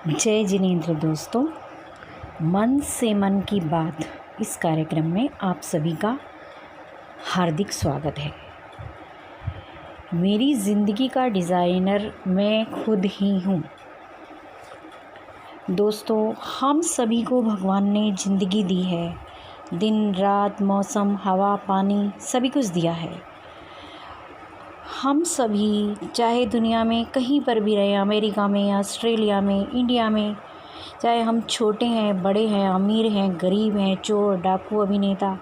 जय जिनेंद्र दोस्तों, मन से मन की बात इस कार्यक्रम में आप सभी का हार्दिक स्वागत है। मेरी ज़िंदगी का डिज़ाइनर मैं खुद ही हूँ। दोस्तों, हम सभी को भगवान ने ज़िंदगी दी है। दिन रात, मौसम, हवा, पानी सभी कुछ दिया है। हम सभी चाहे दुनिया में कहीं पर भी रहें, अमेरिका में, ऑस्ट्रेलिया में, इंडिया में, चाहे हम छोटे हैं, बड़े हैं, अमीर हैं, गरीब हैं, चोर, डाकू, अभिनेता,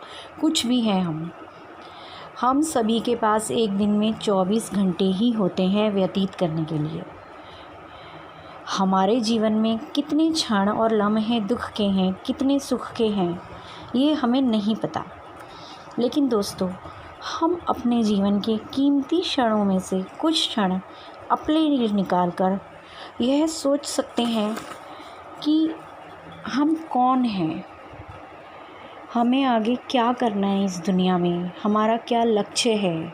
कुछ भी हैं, हम सभी के पास एक दिन में 24 घंटे ही होते हैं व्यतीत करने के लिए। हमारे जीवन में कितने क्षण और लम्हे दुख के हैं, कितने सुख के हैं, ये हमें नहीं पता। लेकिन दोस्तों, हम अपने जीवन के कीमती क्षणों में से कुछ क्षण अपने लिए निकाल कर यह सोच सकते हैं कि हम कौन हैं, हमें आगे क्या करना है इस दुनिया में, हमारा क्या लक्ष्य है,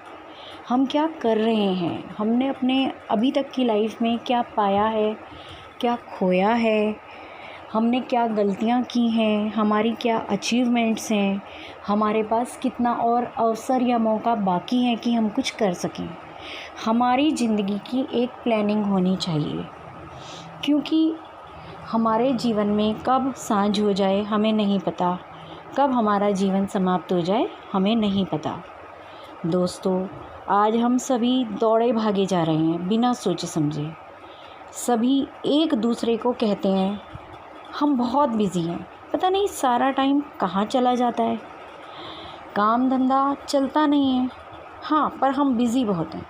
हम क्या कर रहे हैं, हमने अपने अभी तक की लाइफ में क्या पाया है, क्या खोया है, हमने क्या गलतियां की हैं, हमारी क्या अचीवमेंट्स हैं, हमारे पास कितना और अवसर या मौका बाकी है कि हम कुछ कर सकें। हमारी ज़िंदगी की एक प्लानिंग होनी चाहिए, क्योंकि हमारे जीवन में कब सांझ हो जाए हमें नहीं पता, कब हमारा जीवन समाप्त हो जाए हमें नहीं पता। दोस्तों, आज हम सभी दौड़े भागे जा रहे हैं बिना सोचे समझे। सभी एक दूसरे को कहते हैं हम बहुत बिज़ी हैं, पता नहीं सारा टाइम कहाँ चला जाता है, काम धंधा चलता नहीं है। हाँ, पर हम बिज़ी बहुत हैं।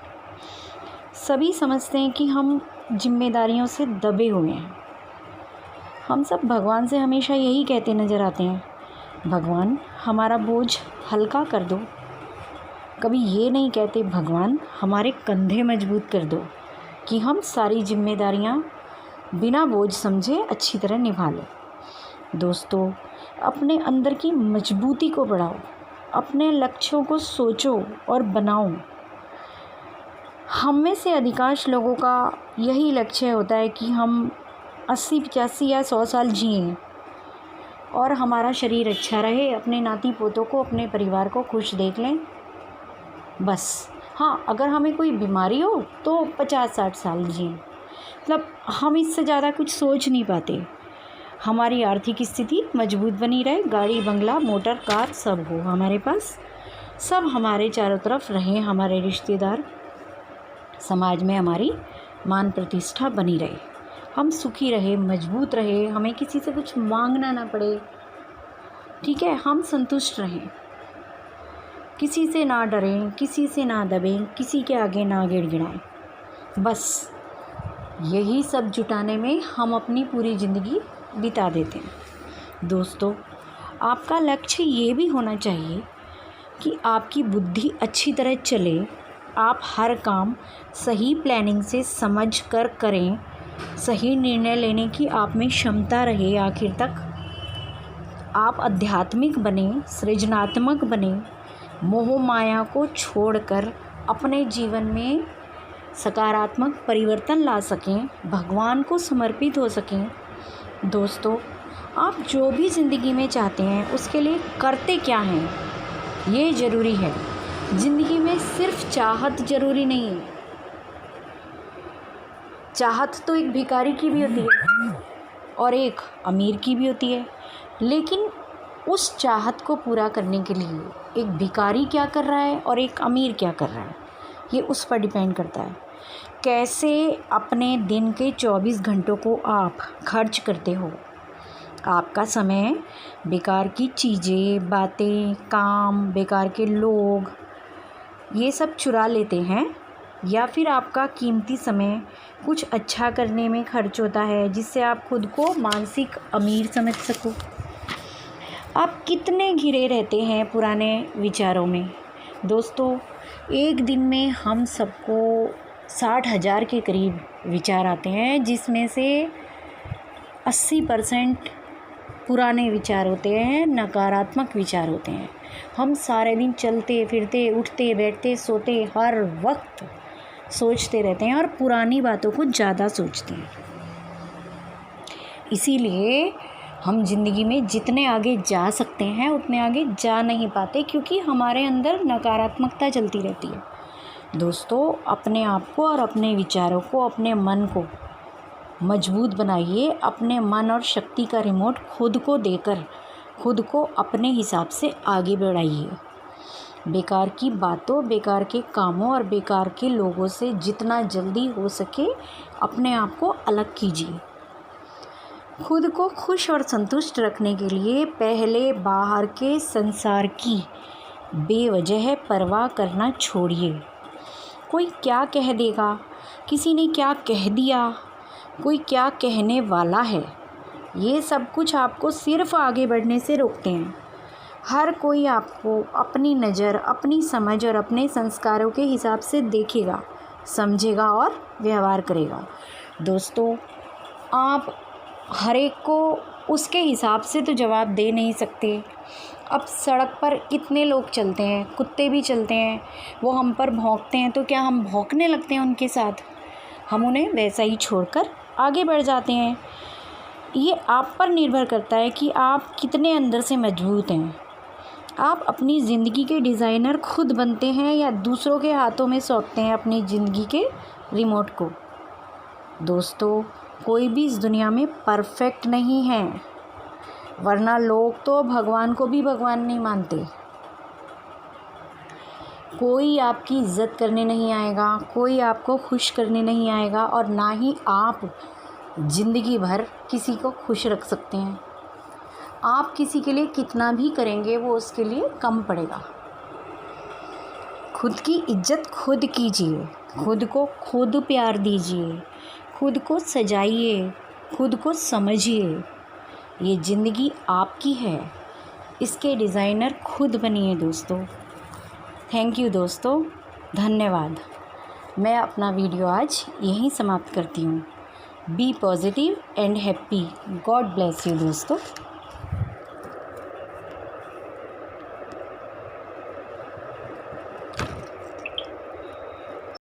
सभी समझते हैं कि हम जिम्मेदारियों से दबे हुए हैं। हम सब भगवान से हमेशा यही कहते नज़र आते हैं, भगवान हमारा बोझ हल्का कर दो। कभी ये नहीं कहते भगवान हमारे कंधे मजबूत कर दो कि हम सारी जिम्मेदारियाँ बिना बोझ समझे अच्छी तरह निभा लें। दोस्तों, अपने अंदर की मजबूती को बढ़ाओ, अपने लक्ष्यों को सोचो और बनाओ। हम में से अधिकांश लोगों का यही लक्ष्य होता है कि हम 80, 85 या 100 साल जिएं और हमारा शरीर अच्छा रहे, अपने नाती पोतों को, अपने परिवार को खुश देख लें, बस। हाँ, अगर हमें कोई बीमारी हो तो 50-60 साल जिएं। मतलब हम इससे ज़्यादा कुछ सोच नहीं पाते। हमारी आर्थिक स्थिति मजबूत बनी रहे, गाड़ी, बंगला, मोटर, कार सब हो हमारे पास, सब हमारे चारों तरफ रहें, हमारे रिश्तेदार, समाज में हमारी मान प्रतिष्ठा बनी रहे, हम सुखी रहे, मजबूत रहे, हमें किसी से कुछ मांगना ना पड़े, ठीक है, हम संतुष्ट रहें, किसी से ना डरें, किसी से ना दबें, किसी के आगे ना गिड़गिड़ाएं। बस यही सब जुटाने में हम अपनी पूरी ज़िंदगी बिता देते हैं। दोस्तों, आपका लक्ष्य ये भी होना चाहिए कि आपकी बुद्धि अच्छी तरह चले, आप हर काम सही प्लानिंग से समझ कर करें, सही निर्णय लेने की आप में क्षमता रहे आखिर तक। आप आध्यात्मिक बने, सृजनात्मक बने, मोह माया को छोड़कर अपने जीवन में सकारात्मक परिवर्तन ला सकें, भगवान को समर्पित हो सकें। दोस्तों, आप जो भी ज़िंदगी में चाहते हैं उसके लिए करते क्या हैं, ये ज़रूरी है। ज़िंदगी में सिर्फ चाहत ज़रूरी नहीं है। चाहत तो एक भिखारी की भी होती है और एक अमीर की भी होती है, लेकिन उस चाहत को पूरा करने के लिए एक भिखारी क्या कर रहा है और एक अमीर क्या कर रहा है, ये उस पर डिपेंड करता है। कैसे अपने दिन के 24 घंटों को आप खर्च करते हो। आपका समय बेकार की चीज़ें, बातें, काम, बेकार के लोग ये सब चुरा लेते हैं, या फिर आपका कीमती समय कुछ अच्छा करने में खर्च होता है जिससे आप खुद को मानसिक अमीर समझ सको। आप कितने घिरे रहते हैं पुराने विचारों में। दोस्तों, एक दिन में हम सबको 60,000 के करीब विचार आते हैं, जिसमें से 80% पुराने विचार होते हैं, नकारात्मक विचार होते हैं। हम सारे दिन चलते फिरते, उठते बैठते, सोते, हर वक्त सोचते रहते हैं और पुरानी बातों को ज़्यादा सोचते हैं। इसीलिए हम ज़िंदगी में जितने आगे जा सकते हैं उतने आगे जा नहीं पाते, क्योंकि हमारे अंदर नकारात्मकता चलती रहती है। दोस्तों, अपने आप को और अपने विचारों को, अपने मन को मजबूत बनाइए। अपने मन और शक्ति का रिमोट खुद को देकर खुद को अपने हिसाब से आगे बढ़ाइए। बेकार की बातों, बेकार के कामों और बेकार के लोगों से जितना जल्दी हो सके अपने आप को अलग कीजिए। खुद को खुश और संतुष्ट रखने के लिए पहले बाहर के संसार की बेवजह परवाह करना छोड़िए। कोई क्या कह देगा, किसी ने क्या कह दिया, कोई क्या कहने वाला है, ये सब कुछ आपको सिर्फ आगे बढ़ने से रोकते हैं। हर कोई आपको अपनी नज़र, अपनी समझ और अपने संस्कारों के हिसाब से देखेगा, समझेगा और व्यवहार करेगा। दोस्तों, आप हर एक को उसके हिसाब से तो जवाब दे नहीं सकते। अब सड़क पर कितने लोग चलते हैं, कुत्ते भी चलते हैं, वो हम पर भौंकते हैं तो क्या हम भौंकने लगते हैं उनके साथ? हम उन्हें वैसा ही छोड़कर आगे बढ़ जाते हैं। ये आप पर निर्भर करता है कि आप कितने अंदर से मजबूत हैं। आप अपनी ज़िंदगी के डिज़ाइनर खुद बनते हैं या दूसरों के हाथों में सौंपते हैं अपनी ज़िंदगी के रिमोट को? दोस्तों, कोई भी इस दुनिया में परफेक्ट नहीं है, वरना लोग तो भगवान को भी भगवान नहीं मानते। कोई आपकी इज़्ज़त करने नहीं आएगा, कोई आपको खुश करने नहीं आएगा और ना ही आप ज़िंदगी भर किसी को खुश रख सकते हैं। आप किसी के लिए कितना भी करेंगे वो उसके लिए कम पड़ेगा। खुद की इज्जत खुद कीजिए, खुद को खुद प्यार दीजिए, खुद को सजाइए, खुद को समझिए। ये ज़िंदगी आपकी है, इसके डिज़ाइनर खुद बनिए दोस्तों। थैंक यू दोस्तों, धन्यवाद। मैं अपना वीडियो आज यहीं समाप्त करती हूँ। Be positive and happy. God bless you दोस्तों।